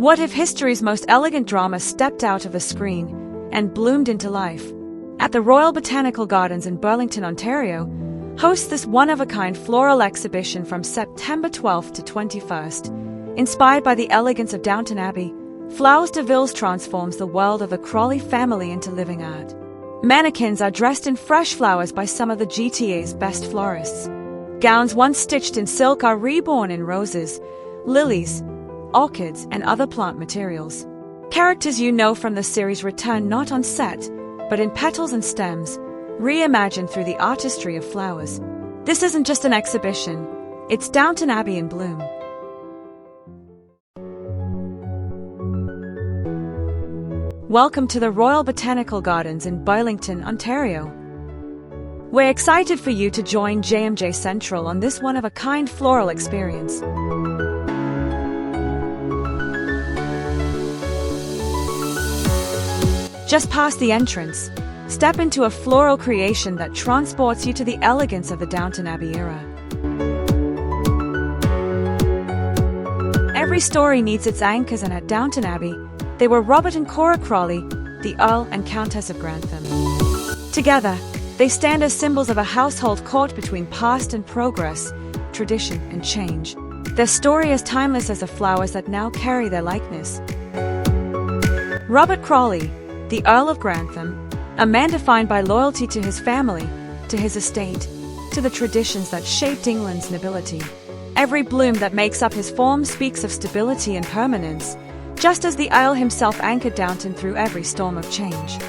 What if history's most elegant drama stepped out of a screen and bloomed into life? At the Royal Botanical Gardens in Burlington, Ontario, hosts this one-of-a-kind floral exhibition from September 12th to 21st. Inspired by the elegance of Downton Abbey, Fleurs de Villes transforms the world of the Crawley family into living art. Mannequins are dressed in fresh flowers by some of the GTA's best florists. Gowns once stitched in silk are reborn in roses, lilies, orchids, and other plant materials. Characters you know from the series return not on set, but in petals and stems, reimagined through the artistry of flowers. This isn't just an exhibition, it's Downton Abbey in bloom. Welcome to the Royal Botanical Gardens in Burlington, Ontario. We're excited for you to join JMJ Central on this one-of-a-kind floral experience. Just past the entrance, step into a floral creation that transports you to the elegance of the Downton Abbey era. Every story needs its anchors, and at Downton Abbey, they were Robert and Cora Crawley, the Earl and Countess of Grantham. Together, they stand as symbols of a household caught between past and progress, tradition and change. Their story is timeless as the flowers that now carry their likeness. Robert Crawley, the Earl of Grantham, a man defined by loyalty to his family, to his estate, to the traditions that shaped England's nobility. Every bloom that makes up his form speaks of stability and permanence, just as the Earl himself anchored Downton through every storm of change.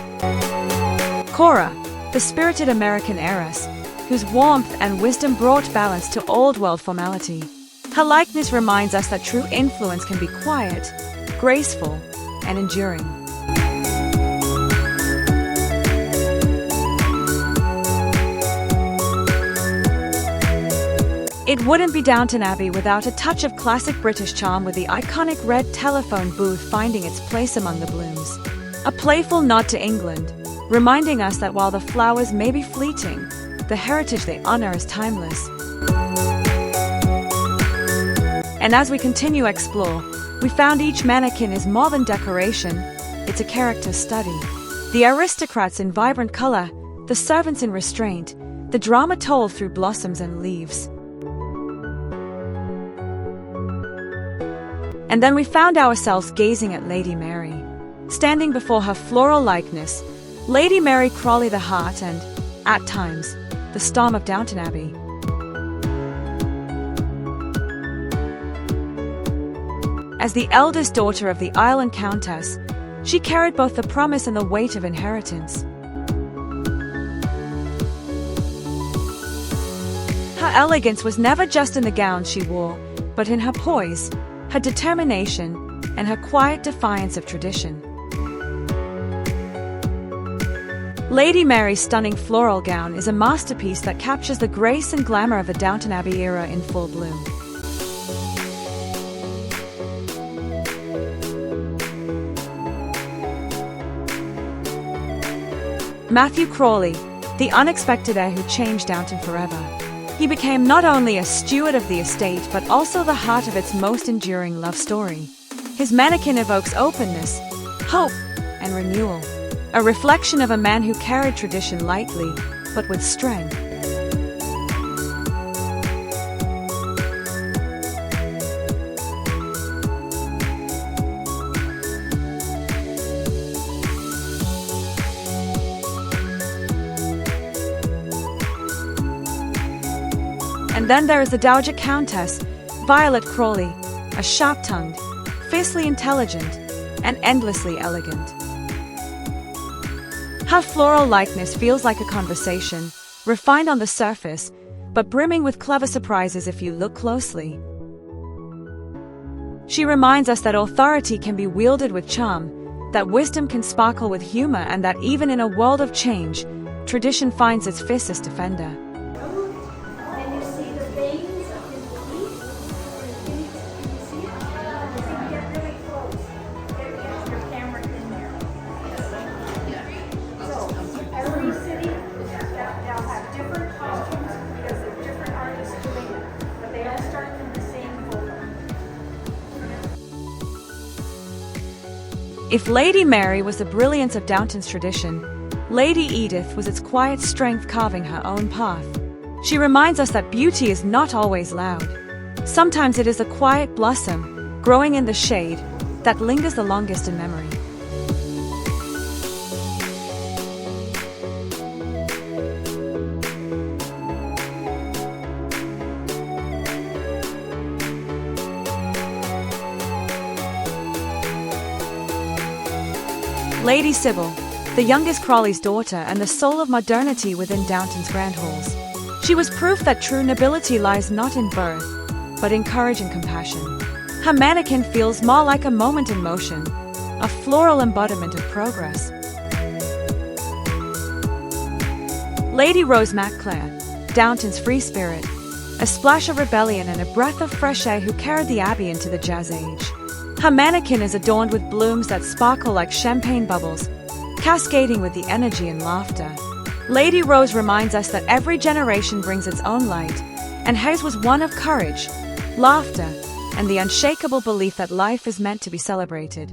Cora, the spirited American heiress, whose warmth and wisdom brought balance to old-world formality. Her likeness reminds us that true influence can be quiet, graceful, and enduring. It wouldn't be Downton Abbey without a touch of classic British charm, with the iconic red telephone booth finding its place among the blooms. A playful nod to England, reminding us that while the flowers may be fleeting, the heritage they honor is timeless. And as we continue to explore, we found each mannequin is more than decoration, it's a character study. The aristocrats in vibrant color, the servants in restraint, the drama told through blossoms and leaves. And then we found ourselves gazing at Lady Mary. Standing before her floral likeness, Lady Mary Crawley, the heart and, at times, the storm of Downton Abbey. As the eldest daughter of the Earl and Countess, she carried both the promise and the weight of inheritance. Her elegance was never just in the gowns she wore, but in her poise, her determination, and her quiet defiance of tradition. Lady Mary's stunning floral gown is a masterpiece that captures the grace and glamour of the Downton Abbey era in full bloom. Matthew Crawley, the unexpected heir who changed Downton forever. He became not only a steward of the estate but also the heart of its most enduring love story. His mannequin evokes openness, hope, and renewal, a reflection of a man who carried tradition lightly, but with strength. And then there is the Dowager Countess, Violet Crawley, a sharp-tongued, fiercely intelligent, and endlessly elegant. Her floral likeness feels like a conversation, refined on the surface, but brimming with clever surprises if you look closely. She reminds us that authority can be wielded with charm, that wisdom can sparkle with humor, and that even in a world of change, tradition finds its fiercest defender. If Lady Mary was the brilliance of Downton's tradition, Lady Edith was its quiet strength carving her own path. She reminds us that beauty is not always loud. Sometimes it is a quiet blossom, growing in the shade, that lingers the longest in memory. Lady Sybil, the youngest Crawley's daughter and the soul of modernity within Downton's grand halls. She was proof that true nobility lies not in birth, but in courage and compassion. Her mannequin feels more like a moment in motion, a floral embodiment of progress. Lady Rose MacClare, Downton's free spirit, a splash of rebellion and a breath of fresh air who carried the Abbey into the Jazz Age. Her mannequin is adorned with blooms that sparkle like champagne bubbles, cascading with the energy and laughter. Lady Rose reminds us that every generation brings its own light, and hers was one of courage, laughter, and the unshakable belief that life is meant to be celebrated.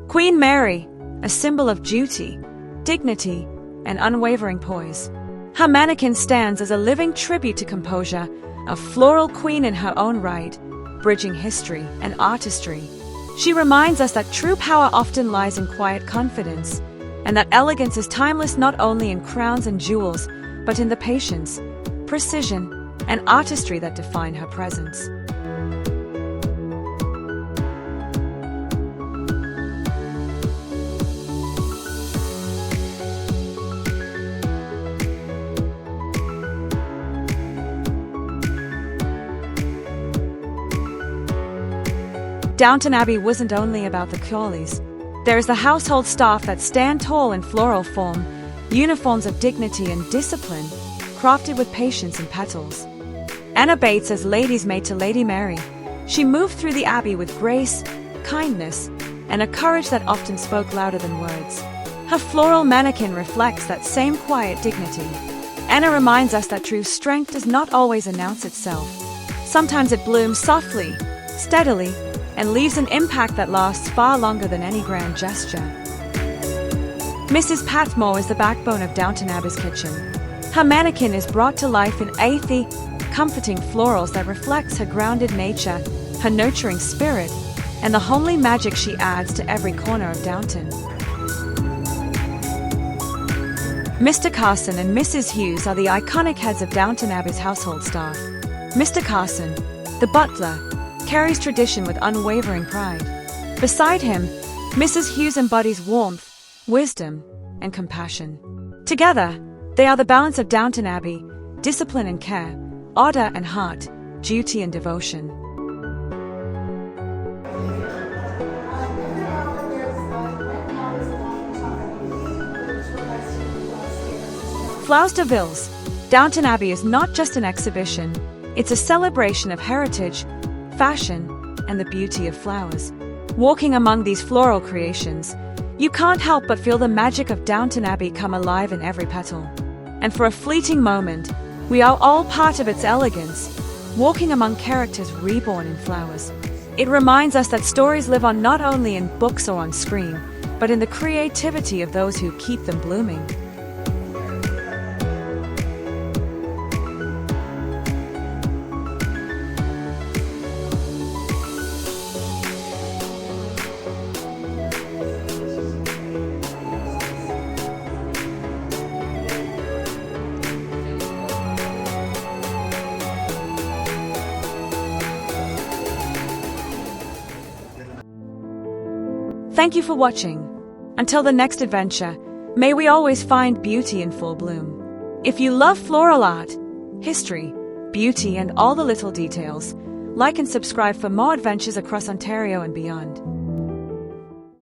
Queen Mary, a symbol of duty, dignity, and unwavering poise. Her mannequin stands as a living tribute to composure, a floral queen in her own right, bridging history and artistry. She reminds us that true power often lies in quiet confidence, and that elegance is timeless not only in crowns and jewels, but in the patience, precision, and artistry that define her presence. Downton Abbey wasn't only about the Crawleys. There is the household staff that stand tall in floral form, uniforms of dignity and discipline, crafted with patience and petals. Anna Bates as lady's maid to Lady Mary. She moved through the Abbey with grace, kindness, and a courage that often spoke louder than words. Her floral mannequin reflects that same quiet dignity. Anna reminds us that true strength does not always announce itself. Sometimes it blooms softly, steadily, and leaves an impact that lasts far longer than any grand gesture. Mrs. Patmore is the backbone of Downton Abbey's kitchen. Her mannequin is brought to life in earthy, comforting florals that reflects her grounded nature, her nurturing spirit, and the homely magic she adds to every corner of Downton. Mr. Carson and Mrs. Hughes are the iconic heads of Downton Abbey's household staff. Mr. Carson, the butler, carries tradition with unwavering pride. Beside him, Mrs. Hughes embodies warmth, wisdom, and compassion. Together, they are the balance of Downton Abbey, discipline and care, order and heart, duty and devotion. Fleurs de Villes, Downton Abbey is not just an exhibition, it's a celebration of heritage, fashion, and the beauty of flowers. Walking among these floral creations, you can't help but feel the magic of Downton Abbey come alive in every petal. And for a fleeting moment, we are all part of its elegance, walking among characters reborn in flowers. It reminds us that stories live on not only in books or on screen, but in the creativity of those who keep them blooming. Thank you for watching. Until the next adventure, may we always find beauty in full bloom. If you love floral art, history, beauty, and all the little details, like and subscribe for more adventures across Ontario and beyond.